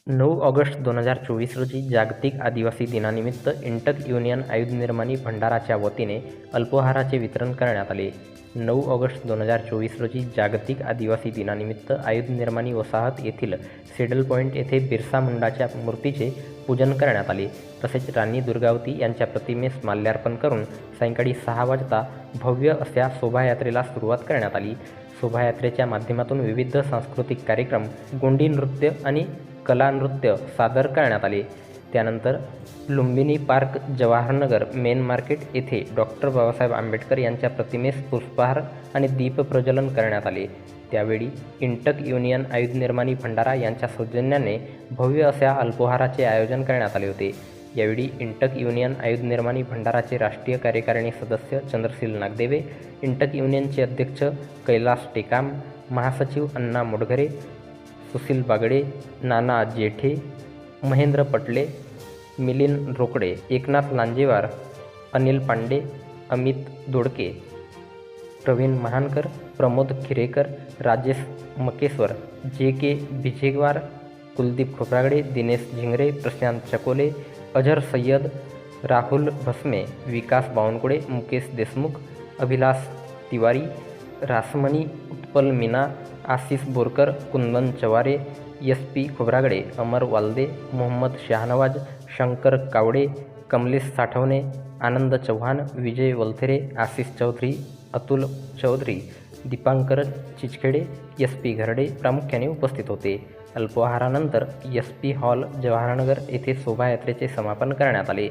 9 August 2024 रोजी जागतिक आदिवासी दिनानिमित्त इंटक युनियन आयुध निर्माणी भंडाराच्या वतीने अल्पोहाराचे वितरण करण्यात आले. 9 ऑगस्ट 2024 रोजी जागतिक आदिवासी दिनानिमित्त आयुध निर्माणी वसाहत येथील सेडल पॉईंट येथे बिरसा मुंडाच्या मूर्तीचे पूजन करण्यात आले. तसेच राणी दुर्गावती यांच्या प्रतिमेस माल्यार्पण करून सायंकाळी 6 वाजता भव्य अशा शोभायात्रेला सुरुवात करण्यात आली. शोभायात्रेच्या माध्यमातून विविध सांस्कृतिक कार्यक्रम, गोंडी नृत्य आणि कला नृत्य सादर करण्यात आले. त्यानंतर Lumbini park, Jawahar Nagar main market येथे डॉक्टर बाबासाहेब आंबेडकर यांच्या प्रतिमेस पुष्पहार आणि दीप प्रज्वलन करण्यात आले. त्यावेळी इंटक युनियन आयुध निर्माणी भंडारा यांच्या सौजन्याने भव्य अशा अल्पोहाराचे आयोजन करण्यात आले होते. यावेळी इंटक युनियन आयुध निर्माणी भंडाराचे राष्ट्रीय कार्यकारिणी सदस्य चंद्रशील नागदेवे, इंटक युनियनचे अध्यक्ष कैलास टेकाम, महासचिव अण्णा मोडघरे, सुशील बागडे, नाना जेठे, महेंद्र पटले, मिलिंद रोकडे, एकनाथ लांजेवार, अनिल पांडे, अमित दोडके, प्रवीण महानकर, प्रमोद खिरेकर, राजेश मकेश्वर, जे.के. भिजेवार, कुलदीप खोब्रागडे, दिनेश झिंगरे, प्रशांत चकोले, अझर सय्यद, राहुल भस्मे, विकास बावनकुळे, मुकेश देशमुख, अभिलाष तिवारी, रासमणी, उत्पल मीना, आशिष बोरकर, कुंदन चवारे, एस.पी. खोब्रागडे, अमर वाल्दे, मोहम्मद शाहनवाज, शंकर कावडे, कमलेश साठवणे, आनंद चव्हाण, विजय वलथेरे, आशिष चौधरी, अतुल चौधरी, दीपांकर चिचखेडे, एस.पी. घरडे प्रामुख्याने उपस्थित होते. अल्पोहारानंतर एस.पी. हॉल, जवाहरनगर येथे शोभायात्रेचे समापन करण्यात आले.